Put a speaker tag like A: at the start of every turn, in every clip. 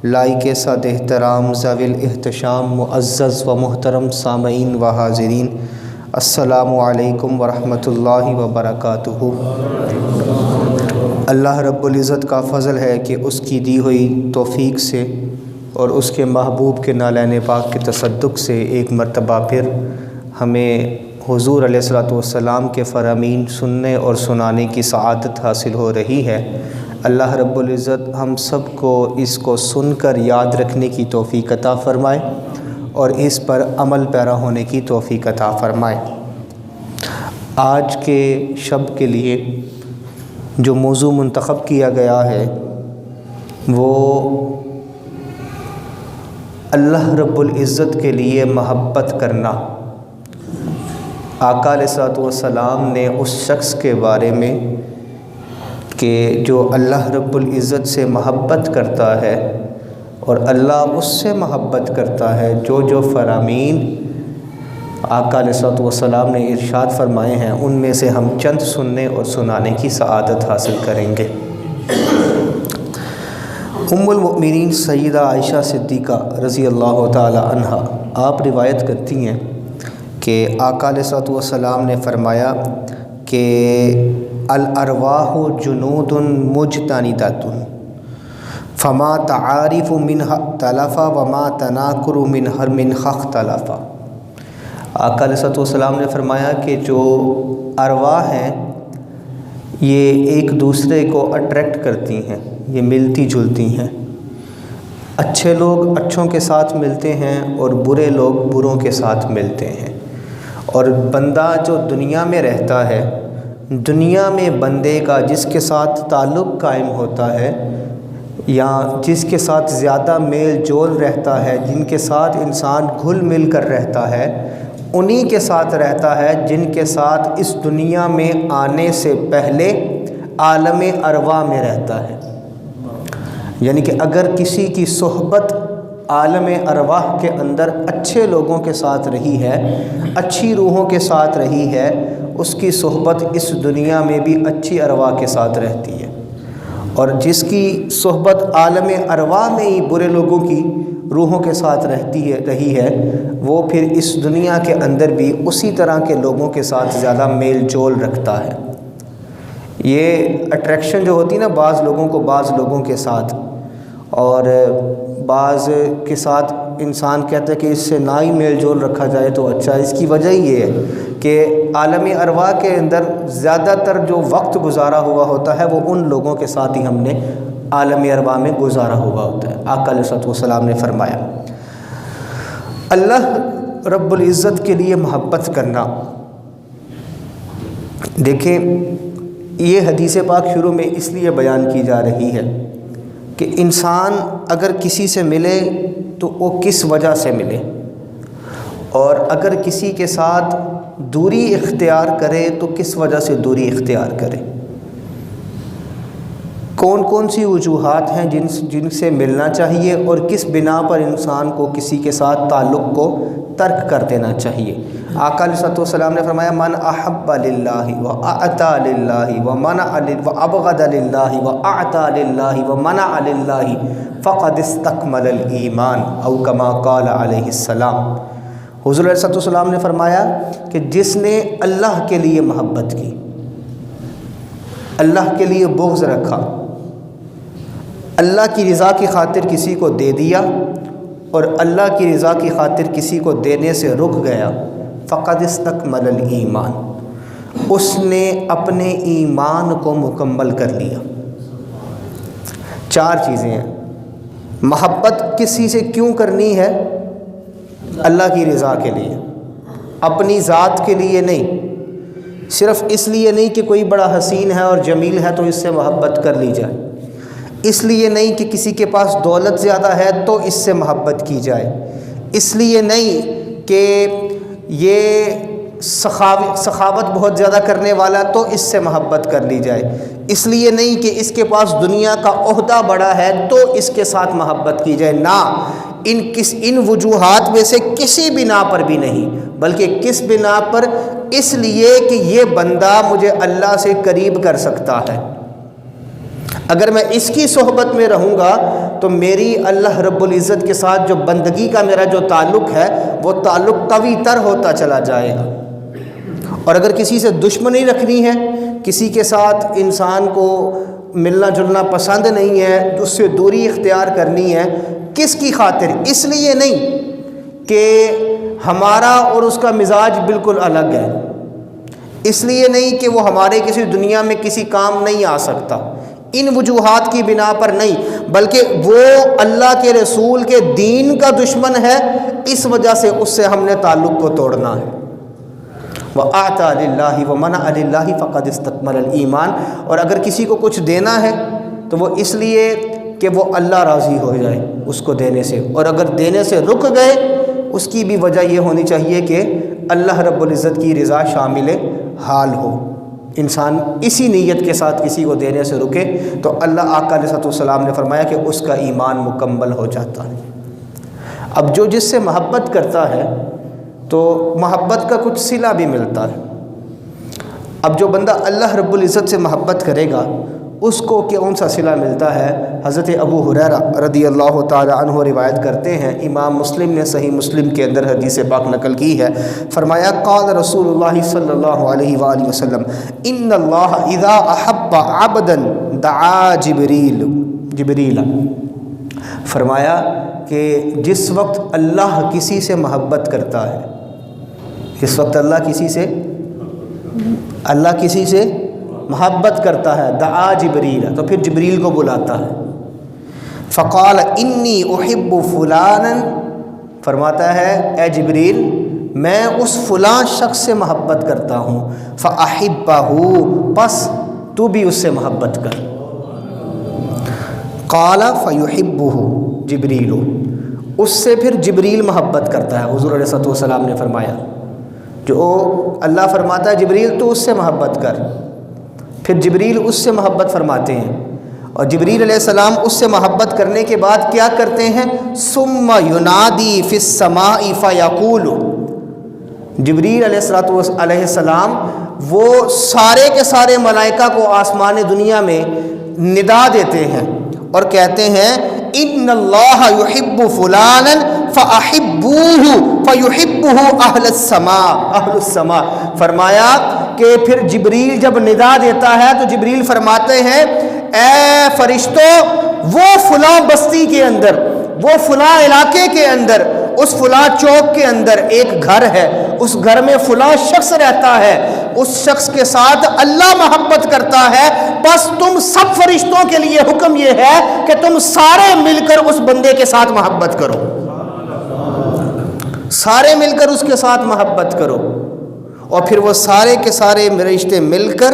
A: لائق صد احترام ذوی الاحتشام معزز و محترم سامعین و حاضرین، السلام علیکم ورحمۃ اللہ وبرکاتہ۔ اللہ رب العزت کا فضل ہے کہ اس کی دی ہوئی توفیق سے اور اس کے محبوب کے نالین پاک کے تصدق سے ایک مرتبہ پھر ہمیں حضور علیہ الصلوۃ والسلام کے فرامین سننے اور سنانے کی سعادت حاصل ہو رہی ہے۔ اللہ رب العزت ہم سب کو اس کو سن کر یاد رکھنے کی توفیق عطا فرمائے اور اس پر عمل پیرا ہونے کی توفیق عطا فرمائے۔ آج کے شب کے لیے جو موضوع منتخب کیا گیا ہے وہ اللہ رب العزت کے لیے محبت کرنا۔ آقا علیہ الصلوۃ والسلام نے اس شخص کے بارے میں کہ جو اللہ رب العزت سے محبت کرتا ہے اور اللہ اس سے محبت کرتا ہے، جو فرامین آقا علیہ الصلوۃ والسلام نے ارشاد فرمائے ہیں ان میں سے ہم چند سننے اور سنانے کی سعادت حاصل کریں گے۔ ام المؤمنین سیدہ عائشہ صدیقہ رضی اللہ تعالی عنہا آپ روایت کرتی ہیں کہ آقا علیہ الصلوۃ والسلام نے فرمایا کہ الارواح جنود مجتندۃ فما تعارف منها اختلف وما تناکر منها اختلف۔ آقا علیہ الصلوۃ والسلام نے فرمایا کہ جو ارواح ہیں یہ ایک دوسرے کو اٹریکٹ کرتی ہیں، یہ ملتی جلتی ہیں۔ اچھے لوگ اچھوں کے ساتھ ملتے ہیں اور برے لوگ بروں کے ساتھ ملتے ہیں، اور بندہ جو دنیا میں رہتا ہے، دنیا میں بندے کا جس کے ساتھ تعلق قائم ہوتا ہے یا جس کے ساتھ زیادہ میل جول رہتا ہے، جن کے ساتھ انسان گھل مل کر رہتا ہے، انہی کے ساتھ رہتا ہے جن کے ساتھ اس دنیا میں آنے سے پہلے عالم ارواح میں رہتا ہے۔ یعنی کہ اگر کسی کی صحبت عالم ارواح کے اندر اچھے لوگوں کے ساتھ رہی ہے، اچھی روحوں کے ساتھ رہی ہے، اس کی صحبت اس دنیا میں بھی اچھی ارواح کے ساتھ رہتی ہے، اور جس کی صحبت عالم ارواح میں ہی برے لوگوں کی روحوں کے ساتھ رہی ہے، وہ پھر اس دنیا کے اندر بھی اسی طرح کے لوگوں کے ساتھ زیادہ میل جول رکھتا ہے۔ یہ اٹریکشن جو ہوتی ہے نا بعض لوگوں کو بعض لوگوں کے ساتھ، اور بعض کے ساتھ انسان کہتا ہے کہ اس سے نہ ہی میل جول رکھا جائے تو اچھا ہے۔ اس کی وجہ یہ ہے کہ عالم ارواح کے اندر زیادہ تر جو وقت گزارا ہوا ہوتا ہے وہ ان لوگوں کے ساتھ ہی ہم نے عالم ارواح میں گزارا ہوا ہوتا ہے۔ آقا علیہ الصلوۃ والسلام نے فرمایا اللہ رب العزت کے لیے محبت کرنا۔ دیکھیں یہ حدیث پاک شروع میں اس لیے بیان کی جا رہی ہے کہ انسان اگر کسی سے ملے تو وہ کس وجہ سے ملے، اور اگر کسی کے ساتھ دوری اختیار کرے تو کس وجہ سے دوری اختیار کرے، کون کون سی وجوہات ہیں جن سے ملنا چاہیے، اور کس بنا پر انسان کو کسی کے ساتھ تعلق کو ترک کر دینا چاہیے۔ آقا علیہ الصلوۃ والسلام نے فرمایا من احب للہ واعطى للہ ومنع وابغض للہ واعطى للہ ومنع للہ فقد استکمل الایمان او کما قال علیہ السلام۔ حضور علیہ الصلوۃ والسلام نے فرمایا کہ جس نے اللہ کے لیے محبت کی، اللہ کے لیے بغض رکھا، اللہ کی رضا کی خاطر کسی کو دے دیا اور اللہ کی رضا کی خاطر کسی کو دینے سے رک گیا، فقد استکمل الایمان، اس نے اپنے ایمان کو مکمل کر لیا۔ چار چیزیں ہیں۔ محبت کسی سے کیوں کرنی ہے؟ اللہ کی رضا کے لیے، اپنی ذات کے لیے نہیں، صرف اس لیے نہیں کہ کوئی بڑا حسین ہے اور جمیل ہے تو اس سے محبت کر لی جائے، اس لیے نہیں کہ کسی کے پاس دولت زیادہ ہے تو اس سے محبت کی جائے، اس لیے نہیں کہ یہ سخاوت بہت زیادہ کرنے والا تو اس سے محبت کر لی جائے، اس لیے نہیں کہ اس کے پاس دنیا کا عہدہ بڑا ہے تو اس کے ساتھ محبت کی جائے، نہ ان وجوہات میں سے کسی بنا پر بھی نہیں، بلکہ کس بنا پر؟ اس لیے کہ یہ بندہ مجھے اللہ سے قریب کر سکتا ہے، اگر میں اس کی صحبت میں رہوں گا تو میری اللہ رب العزت کے ساتھ جو بندگی کا میرا جو تعلق ہے وہ تعلق قوی تر ہوتا چلا جائے گا۔ اور اگر کسی سے دشمنی رکھنی ہے، کسی کے ساتھ انسان کو ملنا جلنا پسند نہیں ہے، اس سے دوری اختیار کرنی ہے، کس کی خاطر؟ اس لیے نہیں کہ ہمارا اور اس کا مزاج بالکل الگ ہے، اس لیے نہیں کہ وہ ہمارے کسی دنیا میں کسی کام نہیں آ سکتا، ان وجوہات کی بنا پر نہیں، بلکہ وہ اللہ کے رسول کے دین کا دشمن ہے، اس وجہ سے اس سے ہم نے تعلق کو توڑنا ہے۔ وَأَعْطَى لِلَّهِ وَمَنَعَ لِلَّهِ فَقَدْ اسْتَكْمَلَ الْإِيمَانَ، اور اگر کسی کو کچھ دینا ہے تو وہ اس لیے کہ وہ اللہ راضی ہو جائے اس کو دینے سے، اور اگر دینے سے رک گئے اس کی بھی وجہ یہ ہونی چاہیے کہ اللہ رب العزت کی رضا شامل حال ہو۔ انسان اسی نیت کے ساتھ کسی کو دینے سے رکے تو اللہ آقا علیہ السلام نے فرمایا کہ اس کا ایمان مکمل ہو جاتا ہے۔ اب جو جس سے محبت کرتا ہے تو محبت کا کچھ صلہ بھی ملتا ہے۔ اب جو بندہ اللہ رب العزت سے محبت کرے گا اس کو کون سا صلہ ملتا ہے؟ حضرت ابو ہریرہ رضی اللہ تعالی عنہ روایت کرتے ہیں، امام مسلم نے صحیح مسلم کے اندر حدیث پاک نقل کی ہے، فرمایا قال رسول اللہ صلی اللہ علیہ وآلہ وسلم ان اللہ اذا احب عبدا دعا جبریل، فرمایا کہ جس وقت اللہ کسی سے محبت کرتا ہے، جس وقت اللہ کسی سے محبت کرتا ہے، دعا جبریل، تو پھر جبریل کو بلاتا ہے، فقال انی احب فلانا، فرماتا ہے اے جبریل میں اس فلاں شخص سے محبت کرتا ہوں، فاحبہ، پس تو بھی اس سے محبت کر، قال فیحبہ جبریل، اس سے پھر جبریل محبت کرتا ہے۔ حضور علیہ السلام نے فرمایا، جو اللہ فرماتا ہے جبریل تو اس سے محبت کر، پھر جبریل اس سے محبت فرماتے ہیں، اور جبریل علیہ السلام اس سے محبت کرنے کے بعد کیا کرتے ہیں؟ ثم ینادی فی السماء فیقول، جبریل علیہ السلام وہ سارے کے سارے ملائکہ کو آسمان دنیا میں ندا دیتے ہیں اور کہتے ہیں ان اللہ یحب فلانا فاحبوہ فیحبہ اہل السماء، فرمایا کہ پھر جبریل جب ندا دیتا ہے تو جبریل فرماتے ہیں اے فرشتوں، وہ فلاں بستی کے اندر، وہ فلاں علاقے کے اندر، اس فلاں چوک کے اندر ایک گھر ہے، اس گھر میں فلاں شخص رہتا ہے، اس شخص کے ساتھ اللہ محبت کرتا ہے، بس تم سب فرشتوں کے لیے حکم یہ ہے کہ تم سارے مل کر اس بندے کے ساتھ محبت کرو، سارے مل کر اس کے ساتھ محبت کرو، اور پھر وہ سارے کے سارے رشتے مل کر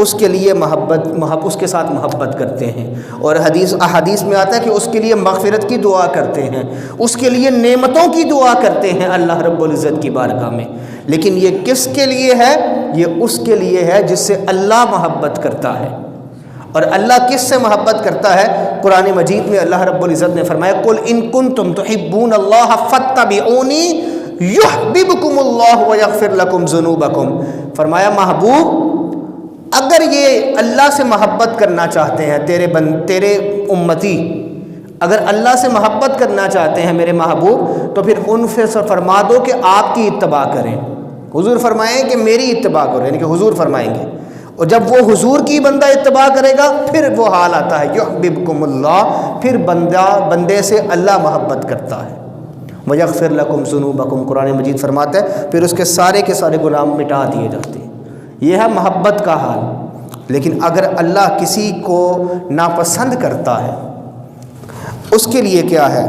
A: اس کے لیے اس کے ساتھ محبت کرتے ہیں، اور احادیث میں آتا ہے کہ اس کے لیے مغفرت کی دعا کرتے ہیں، اس کے لیے نعمتوں کی دعا کرتے ہیں اللہ رب العزت کی بارگاہ میں۔ لیکن یہ کس کے لیے ہے؟ یہ اس کے لیے ہے جس سے اللہ محبت کرتا ہے۔ اور اللہ کس سے محبت کرتا ہے؟ قرآن مجید میں اللہ رب العزت نے فرمایا قل ان کنتم تحبون اللہ فاتبعونی یحببکم اللہ ویغفر لکم ذنوبکم، فرمایا محبوب اگر یہ اللہ سے محبت کرنا چاہتے ہیں، تیرے امتی اگر اللہ سے محبت کرنا چاہتے ہیں میرے محبوب، تو پھر ان سے فرما دو کہ آپ کی اتباع کریں، حضور فرمائیں کہ میری اتباع کرو، یعنی کہ حضور فرمائیں گے، اور جب وہ حضور کی بندہ اتباع کرے گا پھر وہ حال آتا ہے یحببکم اللہ، پھر بندے سے اللہ محبت کرتا ہے، ویغفر لکم ذنوبکم، قرآن مجید فرماتا ہے پھر اس کے سارے گناہ مٹا دیے جاتے ہیں۔ یہ ہے محبت کا حال۔ لیکن اگر اللہ کسی کو ناپسند کرتا ہے اس کے لیے کیا ہے؟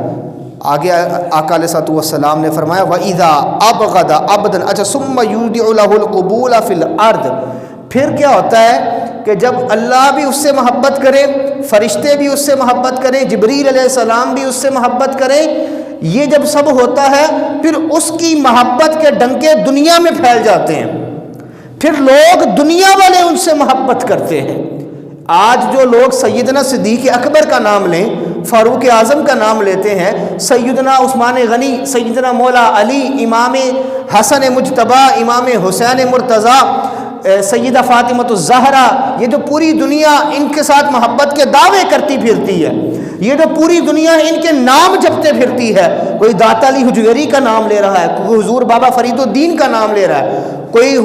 A: آگے آقا علیہ السلام نے فرمایا وَإِذَا أَبْغَضَ عَبْدًا، اچھا ثُمَّ يُودِعُ لَهُ الْقُبُولَ فِي الْأَرْضِ، پھر کیا ہوتا ہے کہ جب اللہ بھی اس سے محبت کرے، فرشتے بھی اس سے محبت کریں، جبریل علیہ السلام بھی اس سے محبت کریں، یہ جب سب ہوتا ہے پھر اس کی محبت کے ڈنکے دنیا میں پھیل جاتے ہیں، پھر لوگ دنیا والے ان سے محبت کرتے ہیں۔ آج جو لوگ سیدنا صدیق اکبر کا نام لیں، فاروق اعظم کا نام لیتے ہیں، سیدنا عثمان غنی، سیدنا مولا علی، امام حسن مجتبی، امام حسین مرتضیٰ، سیدہ فاطمۃ الزہرا، یہ جو پوری دنیا ان کے ساتھ محبت کے دعوے کرتی پھرتی ہے، یہ جو پوری دنیا ان کے نام جپتے پھرتی ہے، کوئی داتا علی حجویری کا نام لے رہا ہے، کوئی حضور بابا فرید الدین کا نام لے رہا ہے، کوئی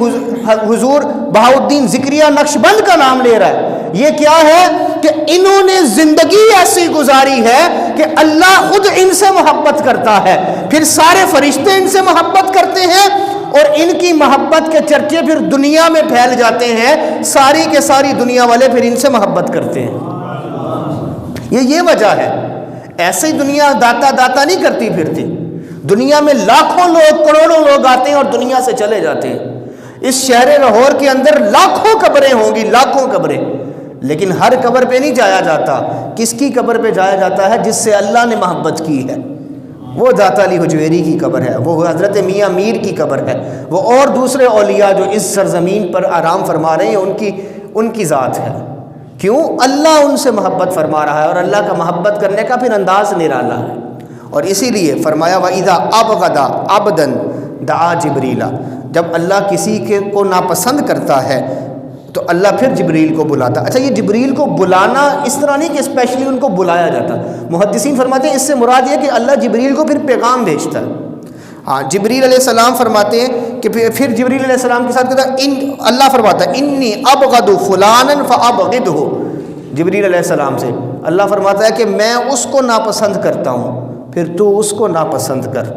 A: حضور بہاؤالدین ذکریہ نقشبند کا نام لے رہا ہے، یہ کیا ہے کہ انہوں نے زندگی ایسی گزاری ہے کہ اللہ خود ان سے محبت کرتا ہے، پھر سارے فرشتے ان سے محبت کرتے ہیں، اور ان کی محبت کے چرچے پھر دنیا میں پھیل جاتے ہیں، ساری کے ساری دنیا والے پھر ان سے محبت کرتے ہیں۔ یہ وجہ ہے، ایسے ہی دنیا داتا نہیں کرتی پھرتی، دنیا میں لاکھوں لوگ، کروڑوں لوگ آتے ہیں اور دنیا سے چلے جاتے ہیں۔ اس شہر لاہور کے اندر لاکھوں قبریں ہوں گی، لاکھوں قبریں، لیکن ہر قبر پہ نہیں جایا جاتا۔ کس کی قبر پہ جایا جاتا ہے؟ جس سے اللہ نے محبت کی ہے، وہ داتا علی حجویری کی قبر ہے، وہ حضرت میاں میر کی قبر ہے، وہ اور دوسرے اولیاء جو اس سرزمین پر آرام فرما رہے ہیں ان کی ذات ہے۔ کیوں؟ اللہ ان سے محبت فرما رہا ہے، اور اللہ کا محبت کرنے کا پھر انداز نرالا ہے۔ اور اسی لیے فرمایا وَإِذَا أَبْغَضَ عَبْدًا دَعَا جِبْرِيلَ، جب اللہ کسی کو ناپسند کرتا ہے تو اللہ پھر جبریل کو بلاتا۔ اچھا، یہ جبریل کو بلانا اس طرح نہیں کہ اسپیشلی ان کو بلایا جاتا، محدثین فرماتے ہیں اس سے مراد یہ کہ اللہ جبریل کو پھر پیغام بھیجتا ہے۔ ہاں، جبریل علیہ السلام فرماتے ہیں کہ پھر جبریل علیہ السلام کے ساتھ کہتا ہے اللہ فرماتا ہے انی ابغض فلانا فابغضہ، جبریل علیہ السلام سے اللہ فرماتا ہے کہ میں اس کو ناپسند کرتا ہوں، پھر تو اس کو ناپسند کر،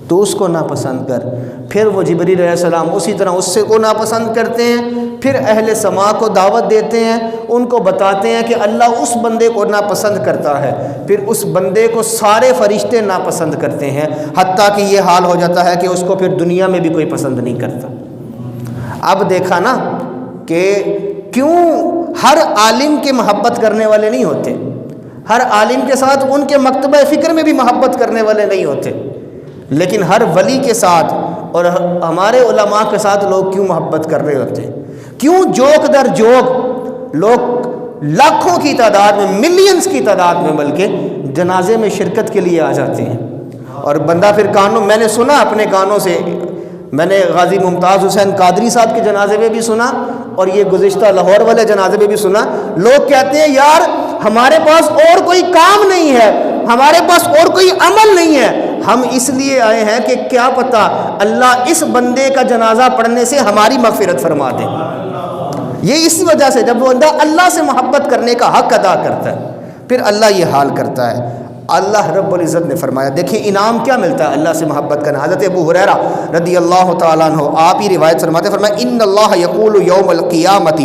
A: تو اس کو ناپسند کر۔ پھر وہ جبریل علیہ السلام اسی طرح اس سے کو ناپسند کرتے ہیں، پھر اہل سما کو دعوت دیتے ہیں، ان کو بتاتے ہیں کہ اللہ اس بندے کو ناپسند کرتا ہے، پھر اس بندے کو سارے فرشتے ناپسند کرتے ہیں، حتیٰ کہ یہ حال ہو جاتا ہے کہ اس کو پھر دنیا میں بھی کوئی پسند نہیں کرتا۔ اب دیکھا نا کہ کیوں ہر عالم کے محبت کرنے والے نہیں ہوتے، ہر عالم کے ساتھ ان کے مکتبہ فکر میں بھی محبت کرنے والے نہیں ہوتے، لیکن ہر ولی کے ساتھ اور ہمارے علماء کے ساتھ لوگ کیوں محبت کر رہے ہوتے ہیں؟ کیوں جوک در جوک لوگ لاکھوں کی تعداد میں، ملینز کی تعداد میں بلکہ جنازے میں شرکت کے لیے آ جاتے ہیں، اور بندہ پھر کانوں، میں نے سنا اپنے کانوں سے، میں نے غازی ممتاز حسین قادری صاحب کے جنازے میں بھی سنا، اور یہ گزشتہ لاہور والے جنازے میں بھی سنا، لوگ کہتے ہیں یار ہمارے پاس اور کوئی کام نہیں ہے، ہمارے پاس اور کوئی عمل نہیں ہے، ہم اس لیے آئے ہیں کہ کیا پتہ اللہ اس بندے کا جنازہ پڑھنے سے ہماری مغفرت فرما دے۔ یہ اس وجہ سے جب وہ بندہ اللہ سے محبت کرنے کا حق ادا کرتا ہے پھر اللہ یہ حال کرتا ہے۔ اللہ رب العزت نے فرمایا، دیکھیں انعام کیا ملتا ہے اللہ سے محبت کرنا۔ حضرت ابو ہریرہ رضی اللہ تعالیٰ عنہ آپ ہی روایت فرماتے، فرمایا ان اللہ یقول یوم القیامت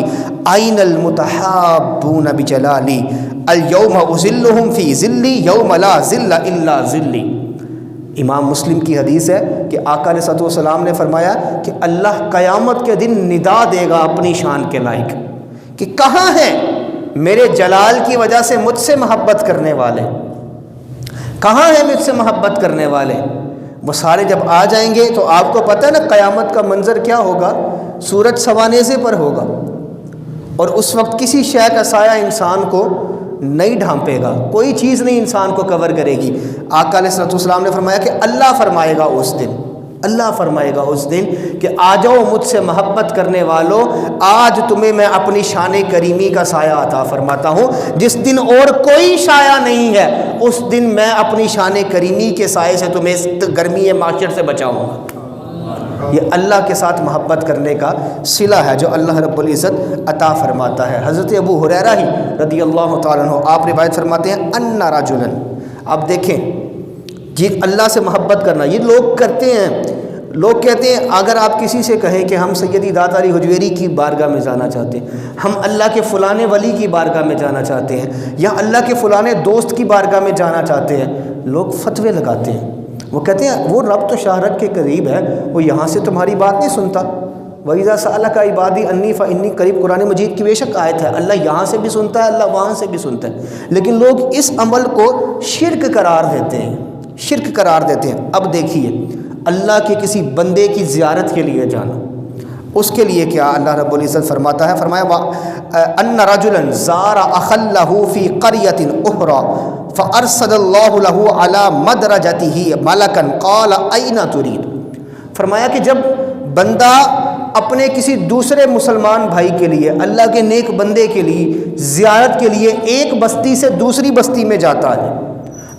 A: این المتحابون بجلالی اليوم اذلهم فی ذلی یوم لا ذل الا ذلی۔ امام مسلم کی حدیث ہے کہ آقا علیہ الصلوۃ والسلام نے فرمایا کہ اللہ قیامت کے دن ندا دے گا اپنی شان کے لائق کہ کہاں ہیں میرے جلال کی وجہ سے مجھ سے محبت کرنے والے، کہاں ہیں مجھ سے محبت کرنے والے؟ وہ سارے جب آ جائیں گے تو آپ کو پتہ ہے نا قیامت کا منظر کیا ہوگا، سورج سوانیزے پر ہوگا، اور اس وقت کسی شے کا سایہ انسان کو نہیں ڈھانپے گا، کوئی چیز نہیں انسان کو کور کرے گی۔ آقا علیہ الصلوۃ والسلام نے فرمایا کہ اللہ فرمائے گا اس دن، اللہ فرمائے گا اس دن کہ آ جاؤ مجھ سے محبت کرنے والوں، آج تمہیں میں اپنی شان کریمی کا سایہ عطا فرماتا ہوں، جس دن اور کوئی سایہ نہیں ہے اس دن میں اپنی شان کریمی کے سائے سے تمہیں گرمی معاشر سے بچاؤں گا۔ یہ اللہ کے ساتھ محبت کرنے کا صلہ ہے جو اللہ رب العزت عطا فرماتا ہے۔ حضرت ابو ہریرہ ہی رضی اللہ تعالیٰ عنہ آپ روایت فرماتے ہیں ان رجلا، اب دیکھیں جی اللہ سے محبت کرنا یہ لوگ کرتے ہیں، لوگ کہتے ہیں اگر آپ کسی سے کہیں کہ ہم سیدی داتا علی حجویری کی بارگاہ میں جانا چاہتے ہیں، ہم اللہ کے فلانے ولی کی بارگاہ میں جانا چاہتے ہیں، یا اللہ کے فلانے دوست کی بارگاہ میں جانا چاہتے ہیں، لوگ فتوے لگاتے ہیں، وہ کہتے ہیں وہ رب تو شاہرگ کے قریب ہے، وہ یہاں سے تمہاری بات نہیں سنتا۔ وَإِذَا سَأَلَكَ عِبَادِي عَنِّي فَإِنِّي قَرِيبٌ، قرآن مجید کی بے شک آیت ہے، اللہ یہاں سے بھی سنتا ہے، اللہ وہاں سے بھی سنتا ہے، لیکن لوگ اس عمل کو شرک قرار دیتے ہیں، شرک قرار دیتے ہیں۔ اب دیکھیے اللہ کے کسی بندے کی زیارت کے لیے جانا، اس کے لیے کیا اللہ رب العزت فرماتا ہے، فرمایا ان رجلا زار اخا له فی قریۃ اخرى فارسل اللہ له علی مدرجته ملکا قال این ترید۔ فرمایا کہ جب بندہ اپنے کسی دوسرے مسلمان بھائی کے لیے، اللہ کے نیک بندے کے لیے زیارت کے لیے ایک بستی سے دوسری بستی میں جاتا ہے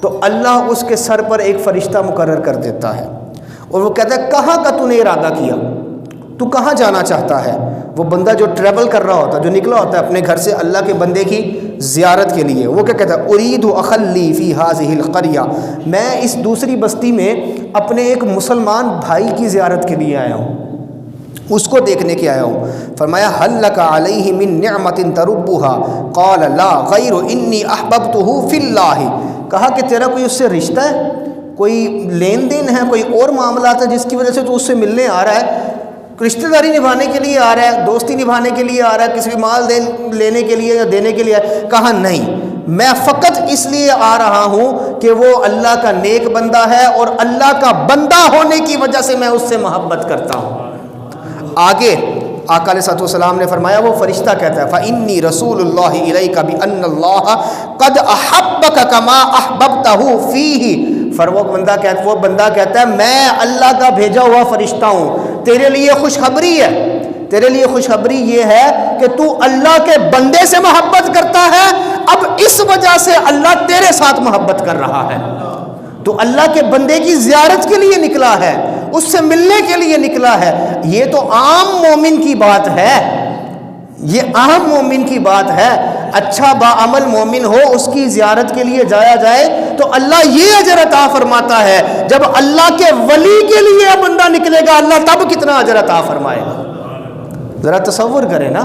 A: تو اللہ اس کے سر پر ایک فرشتہ مقرر کر دیتا ہے اور وہ کہتا ہے کہاں کا تو نے ارادہ کیا، تو کہاں جانا چاہتا ہے؟ وہ بندہ جو ٹریول کر رہا ہوتا ہے، جو نکلا ہوتا ہے اپنے گھر سے اللہ کے بندے کی زیارت کے لیے، وہ کیا کہتا ہے؟ ارید اخلی فی ہذہ القریہ، میں اس دوسری بستی میں اپنے ایک مسلمان بھائی کی زیارت کے لیے آیا ہوں، اس کو دیکھنے کے آیا ہوں۔ فرمایا هل لک علیہ من نعمت تربها قال لا غیر انی احببتہ فی اللہ، کہا کہ تیرا کوئی اس سے رشتہ ہے، کوئی لین دین ہے، کوئی اور معاملات ہے جس کی وجہ سے تو اس سے ملنے آ رہا ہے، رشتہ داری نبھانے کے لیے آ رہا ہے، دوستی نبھانے کے لیے آ رہا ہے، کسی مال لینے کے لیے یا دینے کے لیے؟ کہا نہیں، میں فقط اس لیے آ رہا ہوں کہ وہ اللہ کا نیک بندہ ہے اور اللہ کا بندہ ہونے کی وجہ سے میں اس سے محبت کرتا ہوں۔ آگے آقا علیہ الصلوۃ والسلام نے فرمایا، وہ فرشتہ کہتا ہے فَإِنِّي رَسُولُ اللَّهِ إِلَيْكَ بِأَنَّ اللَّهَ قَدْ أَحَبَّكَ كَمَا أَحْبَبْتَهُ فِيهِ، وہ بندہ کہتا ہے میں اللہ کا بھیجا ہوا فرشتہ ہوں، تیرے لیے خوشخبری ہے، تیرے لیے خوشخبری یہ ہے کہ تو اللہ کے بندے سے محبت کرتا ہے، اب اس وجہ سے اللہ تیرے ساتھ محبت کر رہا ہے، تو اللہ کے بندے کی زیارت کے لیے نکلا ہے، اس سے ملنے کے لیے نکلا ہے۔ یہ تو عام مومن کی بات ہے، یہ عام مومن کی بات ہے، اچھا باعمل مومن ہو اس کی زیارت کے لیے جایا جائے تو اللہ یہ اجر عطا فرماتا ہے، جب اللہ کے ولی کے لیے بندہ نکلے گا اللہ تب کتنا اجر عطا فرمائے گا، ذرا تصور کریں نا۔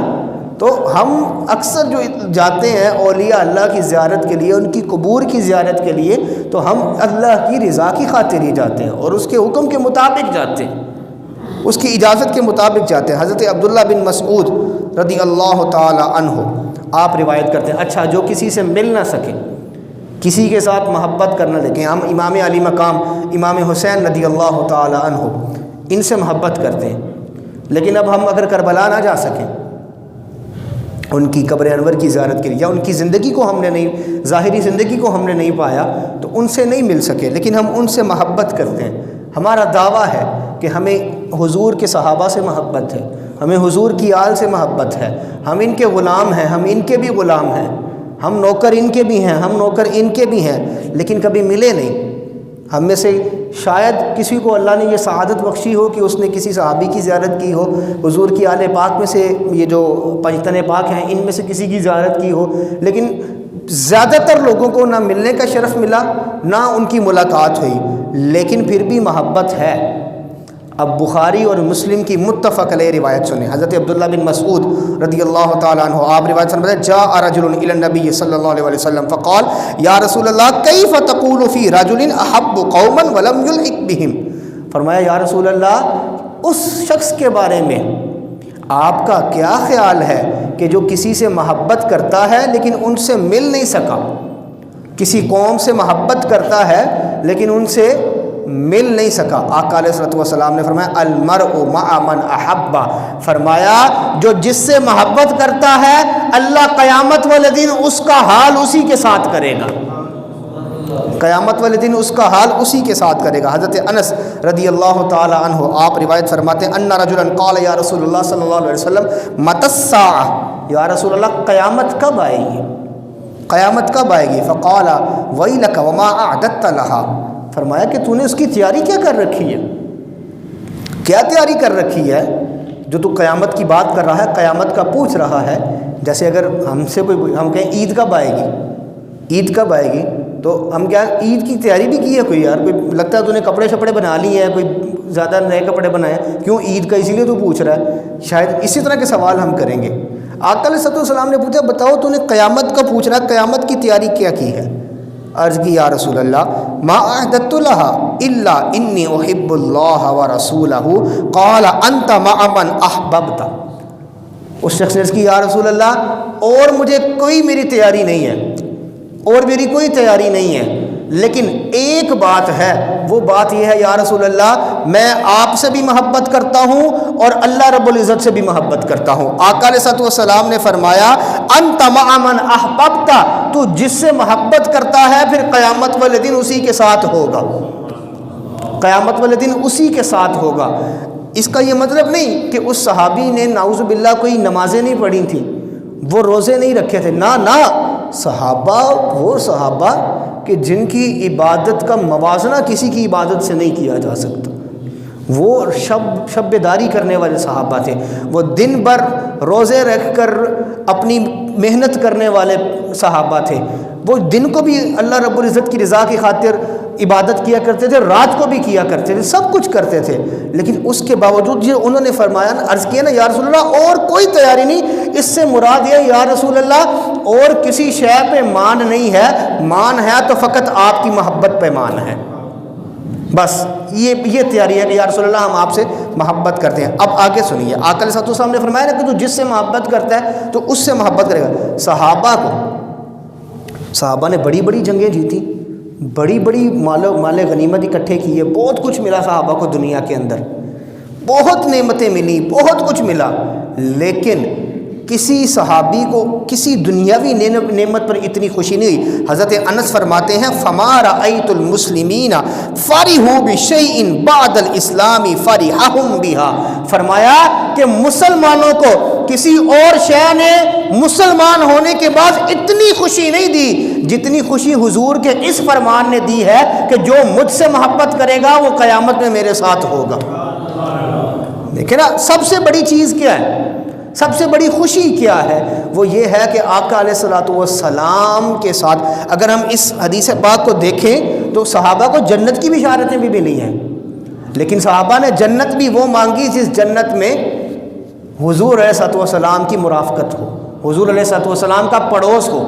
A: تو ہم اکثر جو جاتے ہیں اولیاء اللہ کی زیارت کے لیے، ان کی قبور کی زیارت کے لیے، تو ہم اللہ کی رضا کی خاطر ہی جاتے ہیں اور اس کے حکم کے مطابق جاتے ہیں، اس کی اجازت کے مطابق جاتے ہیں۔ حضرت عبداللہ بن مسعود رضی اللہ تعالی عنہ آپ روایت کرتے ہیں، اچھا جو کسی سے مل نہ سکے، کسی کے ساتھ محبت کرنا، لیکن ہم امام علی مقام امام حسین رضی اللہ تعالی عنہ ان سے محبت کرتے ہیں، لیکن اب ہم اگر کربلا نہ جا سکیں ان کی قبر انور کی زیارت کے لیے، یا ان کی زندگی کو ہم نے نہیں، ظاہری زندگی کو ہم نے نہیں پایا تو ان سے نہیں مل سکے، لیکن ہم ان سے محبت کرتے ہیں۔ ہمارا دعویٰ ہے کہ ہمیں حضور کے صحابہ سے محبت ہے، ہمیں حضور کی آل سے محبت ہے، ہم ان کے غلام ہیں، ہم ان کے بھی غلام ہیں، ہم نوکر ان کے بھی ہیں، ہم نوکر ان کے بھی ہیں، لیکن کبھی ملے نہیں۔ ہم میں سے شاید کسی کو اللہ نے یہ سعادت بخشی ہو کہ اس نے کسی صحابی کی زیارت کی ہو، حضور کی آل پاک میں سے یہ جو پنجتن پاک ہیں ان میں سے کسی کی زیارت کی ہو، لیکن زیادہ تر لوگوں کو نہ ملنے کا شرف ملا نہ ان کی ملاقات ہوئی، لیکن پھر بھی محبت ہے۔ اب بخاری اور مسلم کی متفق علیہ روایت سنیں، حضرت عبداللہ بن مسعود رضی اللہ تعالیٰ عنہ آپ روایت سنیں، جاء رجل الی النبی صلی اللہ علیہ وسلم فقال یا رسول اللہ کیف تقول فی رجل احب قوما ولم یلحق بہم، فرمایا یا رسول اللہ اس شخص کے بارے میں آپ کا کیا خیال ہے کہ جو کسی سے محبت کرتا ہے لیکن ان سے مل نہیں سکا، کسی قوم سے محبت کرتا ہے لیکن ان سے مل نہیں سکا۔ آقا علیہ الصلوۃ والسلام نے فرمایا المرء مع من احب، فرمایا جو جس سے محبت کرتا ہے اللہ قیامت والے دن اس کا حال اسی کے ساتھ کرے گا، قیامت والے دن اس کا حال اسی کے ساتھ کرے گا۔ حضرت انس رضی اللہ تعالی عنہ آپ روایت فرماتے ہیں ان رجلا قال یا رسول اللہ صلی اللہ علیہ وسلم متی الساعہ، یا رسول اللہ قیامت کب آئے گی، قیامت کب آئے گی؟ فقال ویلک وما اعددت لها، فرمایا کہ تو نے اس کی تیاری کیا کر رکھی ہے، کیا تیاری کر رکھی ہے جو تو قیامت کی بات کر رہا ہے، قیامت کا پوچھ رہا ہے۔ جیسے اگر ہم سے کوئی ہم کہیں عید کب آئے گی، عید کب آئے گی، تو ہم کیا عید کی تیاری بھی کی ہے کوئی، یار کوئی لگتا ہے تو نے کپڑے شپڑے بنا لیے ہیں، کوئی زیادہ نئے کپڑے بنائے، کیوں عید کا اسی لیے تو پوچھ رہا ہے، شاید اسی طرح کے سوال ہم کریں گے۔ آقا علیہ الصلوۃ والسلام نے پوچھا بتاؤ تو نے قیامت کا پوچھ رہا ہے، قیامت کی تیاری کیا کی ہے؟ عرض کی یا رسول اللہ ما اعددت لها الا انی احب اللہ ورسولہ قال انت مع من احببت، اس شخص نے عرض کی یا رسول اللہ اور مجھے کوئی میری تیاری نہیں ہے، اور میری کوئی تیاری نہیں ہے، لیکن ایک بات ہے، وہ بات یہ ہے یا رسول اللہ میں آپ سے بھی محبت کرتا ہوں اور اللہ رب العزت سے بھی محبت کرتا ہوں۔ آقا علیہ الصلوۃ والسلام نے فرمایا انت مع من احببت، تو جس سے محبت کرتا ہے پھر قیامت والے دن اسی کے ساتھ ہوگا، قیامت والے دن اسی کے ساتھ ہوگا۔ اس کا یہ مطلب نہیں کہ اس صحابی نے نعوذ باللہ کوئی نمازیں نہیں پڑھی تھیں، وہ روزے نہیں رکھے تھے، نہ صحابہ وہ صحابہ کہ جن کی عبادت کا موازنہ کسی کی عبادت سے نہیں کیا جا سکتا، وہ شب داری کرنے والے صحابہ تھے، وہ دن بھر روزے رکھ کر اپنی محنت کرنے والے صحابہ تھے، وہ دن کو بھی اللہ رب العزت کی رضا کی خاطر عبادت کیا کرتے تھے، رات کو بھی کیا کرتے تھے، سب کچھ کرتے تھے، لیکن اس کے باوجود جو انہوں نے فرمایا نا، عرض کیا نا یا رسول اللہ اور کوئی تیاری نہیں، اس سے مراد یہ یا رسول اللہ اور کسی شے پہ مان نہیں ہے، مان ہے تو فقط آپ کی محبت پہ مان ہے، بس یہ تیاری ہے کہ یا رسول اللہ ہم آپ سے محبت کرتے ہیں۔ اب آگے سنیے، آقا علیہ السلام نے فرمایا نا کہ تو جس سے محبت کرتا ہے تو اس سے محبت کرے گا۔ صحابہ نے بڑی بڑی جنگیں جیتی، بڑی مال غنیمت اکٹھے کیے، بہت کچھ ملا صحابہ کو دنیا کے اندر، بہت نعمتیں ملی، بہت کچھ ملا، لیکن کسی صحابی کو کسی دنیاوی نعمت پر اتنی خوشی نہیں ہوئی۔ حضرت انس فرماتے ہیں فما رأیت المسلمین فرحوا بشیء بعد الاسلام فرحهم بها، فرمایا کہ مسلمانوں کو کسی اور شے نے مسلمان ہونے کے بعد اتنی خوشی نہیں دی جتنی خوشی حضور کے اس فرمان نے دی ہے کہ جو مجھ سے محبت کرے گا وہ قیامت میں میرے ساتھ ہوگا۔ دیکھیں نا، سب سے بڑی چیز کیا ہے، سب سے بڑی خوشی کیا ہے، وہ یہ ہے کہ آقا علیہ الصلوۃ والسلام کے ساتھ اگر ہم اس حدیث پاک کو دیکھیں تو صحابہ کو جنت کی بشارتیں بھی ملی ہیں، لیکن صحابہ نے جنت بھی وہ مانگی جس جنت میں حضور علیہ الصلوۃ والسلام کی مرافقت ہو، حضور علیہ الصلوۃ والسلام کا پڑوس ہو۔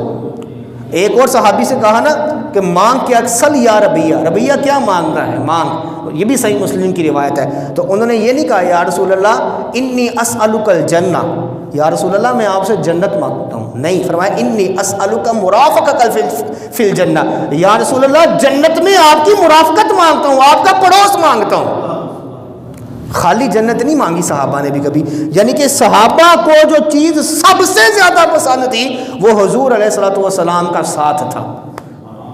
A: ایک اور صحابی سے کہا نا کہ مانگ کے اکثر یا ربیہ، ربیہ کیا مانگ رہا ہے، مانگ، یہ بھی صحیح مسلم کی روایت ہے۔ تو انہوں نے یہ نہیں کہا یا رسول اللہ انی اسألک الجنہ، یا رسول اللہ میں آپ سے جنت مانگتا ہوں، نہیں، فرمایا انی اسألک مرافقک فی الجنہ، یا رسول اللہ جنت میں آپ کی مرافقت مانگتا ہوں، آپ کا پڑوس مانگتا ہوں۔ خالی جنت نہیں مانگی صحابہ نے بھی کبھی، یعنی کہ صحابہ کو جو چیز سب سے زیادہ پسند تھی وہ حضور علیہ الصلوۃ والسلام کا ساتھ تھا،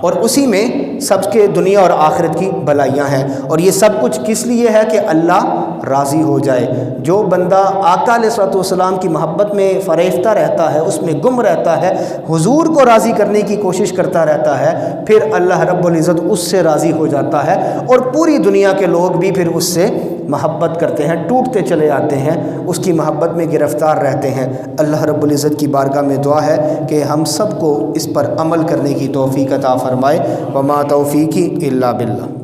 A: اور اسی میں سب کے دنیا اور آخرت کی بھلائیاں ہیں، اور یہ سب کچھ کس لیے ہے کہ اللہ راضی ہو جائے۔ جو بندہ آقا علیہ الصلوۃ والسلام کی محبت میں فریفتہ رہتا ہے، اس میں گم رہتا ہے، حضور کو راضی کرنے کی کوشش کرتا رہتا ہے، پھر اللہ رب العزت اس سے راضی ہو جاتا ہے، اور پوری دنیا کے لوگ بھی پھر اس سے محبت کرتے ہیں، ٹوٹتے چلے آتے ہیں، اس کی محبت میں گرفتار رہتے ہیں۔ اللہ رب العزت کی بارگاہ میں دعا ہے کہ ہم سب کو اس پر عمل کرنے کی توفیق عطا فرمائے۔ وما توفیقی الا باللہ۔